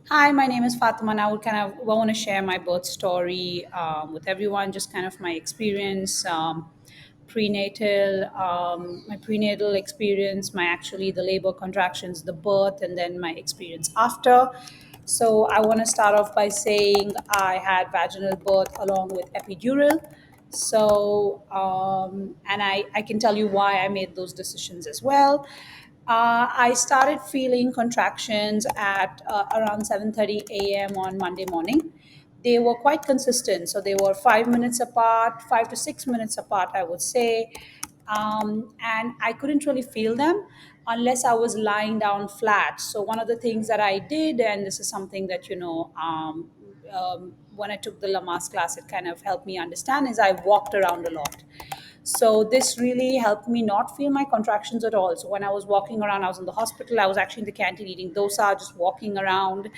Hi, my name is Fatima, and I would kind of want to share my birth story with everyone, just kind of my experience, my prenatal experience, my actually the labor contractions, the birth, and then my experience after. So I want to start off by saying I had vaginal birth along with epidural. And I can tell you why I made those decisions as well. I started feeling contractions at around 7:30 a.m. on Monday morning. They were quite consistent, so they were 5 minutes apart, 5 to 6 minutes apart, I would say. And I couldn't really feel them unless I was lying down flat. So one of the things that I did, and this is something that when I took the Lamaze class, it kind of helped me understand, is I walked around a lot. So this really helped me not feel my contractions at all. So when I was walking around, I was in the hospital, I was actually in the canteen eating dosa, just walking around.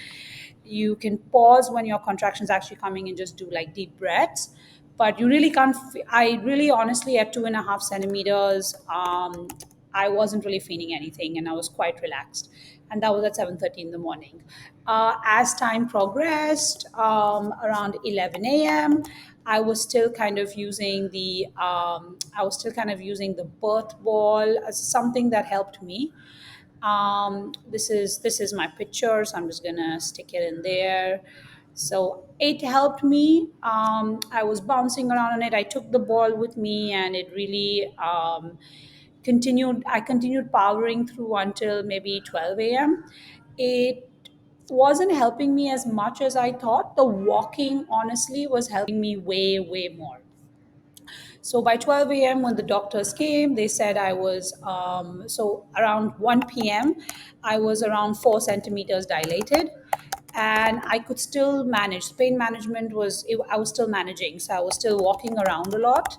You can pause when your contractions actually coming and just do like deep breaths. But you really can't. I really honestly at 2.5 centimeters, I wasn't really feeling anything, and I was quite relaxed. And that was at 7:30 in the morning. As time progressed, around 11 a.m., I was still kind of using the birth ball as something that helped me. This is my picture, so I'm just gonna stick it in there. So it helped me. I was bouncing around on it. I took the ball with me, and it really continued. I continued powering through until maybe 12 a.m. It wasn't helping me as much as I thought. The walking, honestly, was helping me way, way more. So by 12 a.m., when the doctors came, they said I was, so around 1 p.m., I was around 4 centimeters dilated. And I could still manage. Pain management I was still managing. So I was still walking around a lot.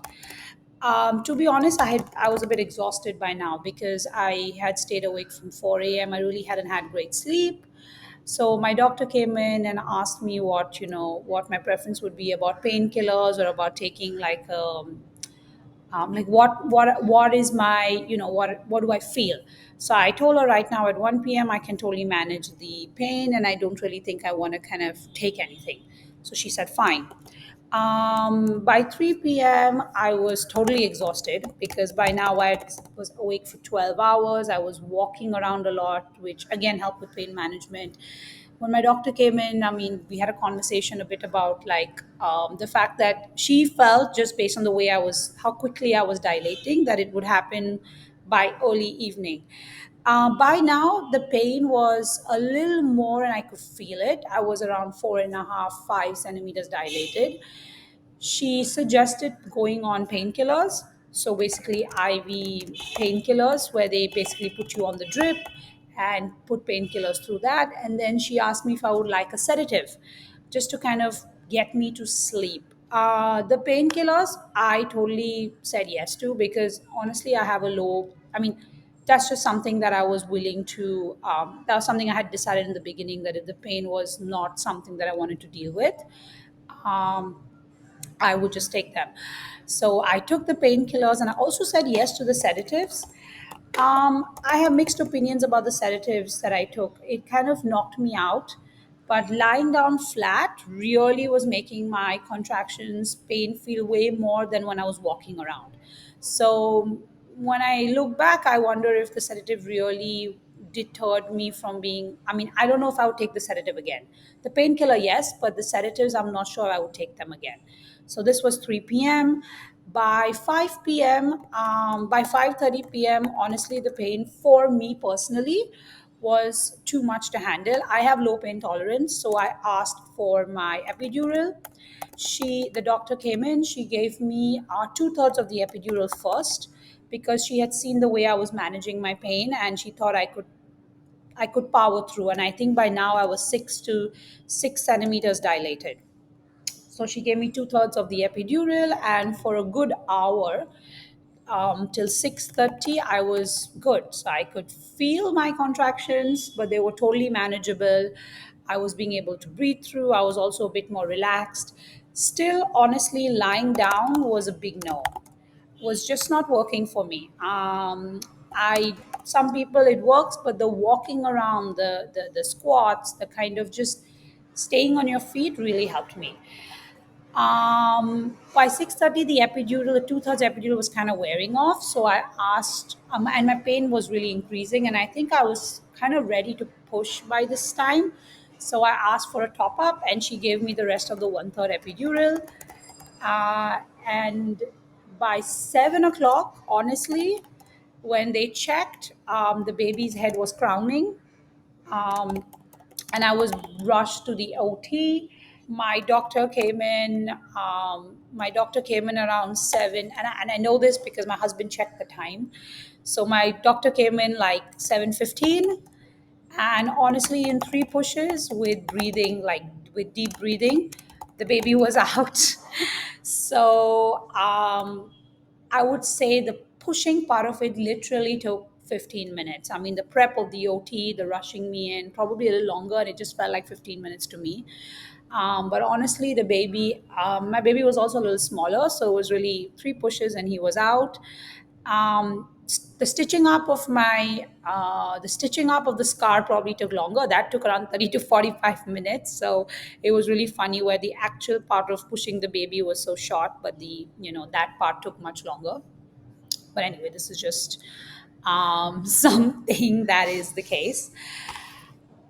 To be honest, I was a bit exhausted by now because I had stayed awake from 4 a.m. I really hadn't had great sleep. So my doctor came in and asked me what my preference would be about painkillers or about taking like what is my what do I feel. So I told her right now at 1 p.m. I can totally manage the pain, and I don't really think I want to kind of take anything. So she said fine. By 3 p.m. I was totally exhausted because by now I was awake for 12 hours. I was walking around a lot, which again helped with pain management. When my doctor came in, I mean, we had a conversation a bit about like the fact that she felt, just based on the way how quickly I was dilating, that it would happen by early evening. By now, the pain was a little more, and I could feel it. I was around 4.5, 5 centimeters dilated. She suggested going on painkillers. So basically, IV painkillers, where they basically put you on the drip and put painkillers through that. And then she asked me if I would like a sedative just to kind of get me to sleep. The painkillers, I totally said yes to because honestly, I have a low, I mean, that's just something that I was willing to, that was something I had decided in the beginning that if the pain was not something that I wanted to deal with, um, I would just take them. So I took the painkillers and I also said yes to the sedatives. I have mixed opinions about the sedatives that I took. It kind of knocked me out, but lying down flat really was making my contractions pain feel way more than when I was walking around. So when I look back, I wonder if the sedative really deterred me from being. I mean, I don't know if I would take the sedative again. The painkiller, yes, but the sedatives, I'm not sure I would take them again. So this was 3 p.m. By 5 p.m., by 5:30 p.m., honestly, the pain for me personally was too much to handle. I have low pain tolerance, so I asked for my epidural. The doctor came in. She gave me two-thirds of the epidural first because she had seen the way I was managing my pain, and she thought I could power through. And I think by now I was 6 to 6 centimeters dilated. So she gave me two-thirds of the epidural, and for a good hour, till 6:30, I was good. So I could feel my contractions, but they were totally manageable. I was being able to breathe through. I was also a bit more relaxed. Still, honestly, lying down was a big no. Was just not working for me. I some people it works, but the walking around, the squats, the kind of just staying on your feet really helped me. By 6:30, the epidural, the two-thirds epidural was kind of wearing off. So I asked, and my pain was really increasing, and I think I was kind of ready to push by this time. So I asked for a top up, and she gave me the rest of the one-third epidural. And by 7 o'clock, honestly, when they checked, the baby's head was crowning. Um, and I was rushed to the OT. My doctor came in. My doctor came in around 7, and I know this because my husband checked the time. So my doctor came in like 7:15, and honestly, in 3 pushes with breathing, like with deep breathing, the baby was out. So I would say the pushing part of it literally took 15 minutes. I mean, the prep of the OT, the rushing me in, probably a little longer, and it just felt like 15 minutes to me. But honestly, my baby was also a little smaller, so it was really 3 pushes and he was out. The stitching up of the scar probably took longer. That took around 30 to 45 minutes. So it was really funny where the actual part of pushing the baby was so short, but that part took much longer. But anyway, this is just something that is the case.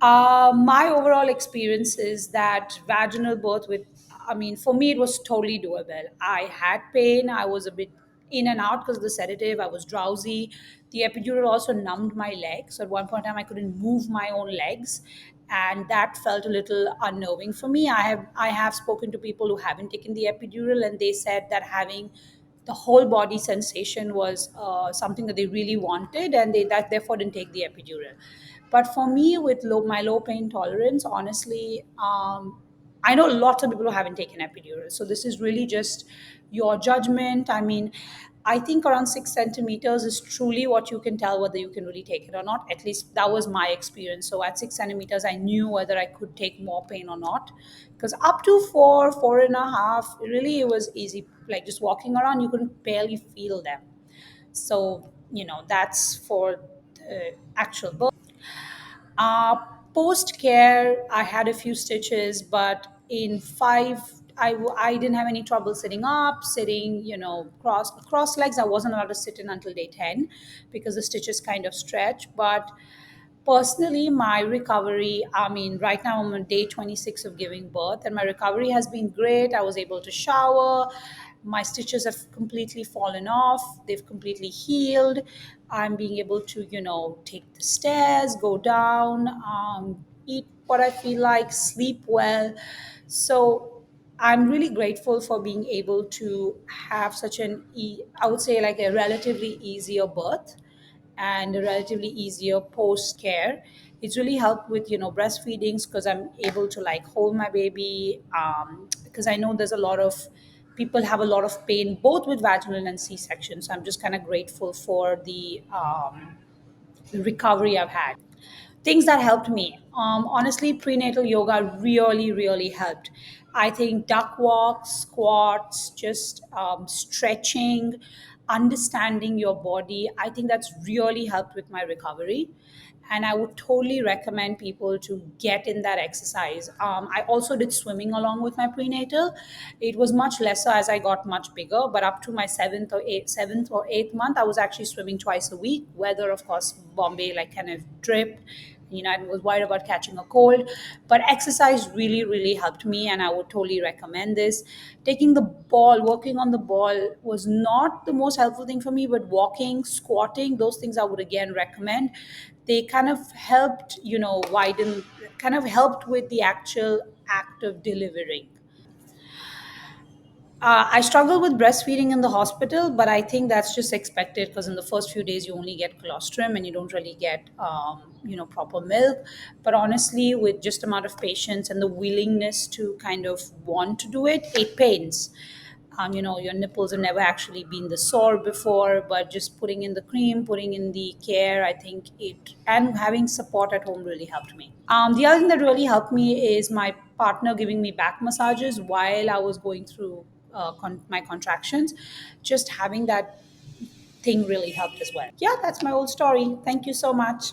My overall experience is that vaginal birth I mean, for me, it was totally doable. I had pain. I was a bit in and out because of the sedative. I was drowsy. The epidural also numbed my legs. So at one point in time, I couldn't move my own legs. And that felt a little unnerving for me. I have spoken to people who haven't taken the epidural, and they said that having the whole body sensation was something that they really wanted, and they that therefore didn't take the epidural. But for me, with my low pain tolerance, honestly, I know lots of people who haven't taken epidural. So this is really just your judgment. I mean, I think around 6 centimeters is truly what you can tell whether you can really take it or not. At least that was my experience. So at 6 centimeters, I knew whether I could take more pain or not. Because up to 4, 4.5, really it was easy. Like just walking around, you couldn't barely feel them. So, that's for the actual birth. Uh, Post care, I had a few stitches, but in five, I didn't have any trouble sitting up, sitting, cross legs. I wasn't allowed to sit in until day 10 because the stitches kind of stretch. But personally, my recovery, I mean, right now I'm on day 26 of giving birth, and my recovery has been great. I was able to shower. My stitches have completely fallen off. They've completely healed. I'm being able to, take the stairs, go down, eat what I feel like, sleep well. So I'm really grateful for being able to have such I would say like a relatively easier birth and a relatively easier post care. It's really helped with breastfeedings because I'm able to like hold my baby, because I know there's a lot of people have a lot of pain both with vaginal and C-section. So I'm just kind of grateful for the recovery I've had. Things that helped me, honestly, prenatal yoga really really helped. I think duck walks, squats, just stretching, understanding your body, I think that's really helped with my recovery. And I would totally recommend people to get in that exercise. I also did swimming along with my prenatal. It was much lesser as I got much bigger, but up to my seventh or eighth month, I was actually swimming twice a week. Weather, of course, Bombay like kind of dripped. I was worried about catching a cold, but exercise really really helped me, and I would totally recommend this. Taking the ball, working on the ball was not the most helpful thing for me, but walking, squatting, those things I would again recommend. They kind of helped, widen, kind of helped with the actual act of delivering. I struggle with breastfeeding in the hospital, but I think that's just expected because in the first few days you only get colostrum and you don't really get, proper milk. But honestly, with just amount of patience and the willingness to kind of want to do it, it pains. Your nipples have never actually been the sore before, but just putting in the cream, putting in the care, I think and having support at home really helped me. The other thing that really helped me is my partner giving me back massages while I was going through my contractions. Just having that thing really helped as well. Yeah, that's my whole story. Thank you so much.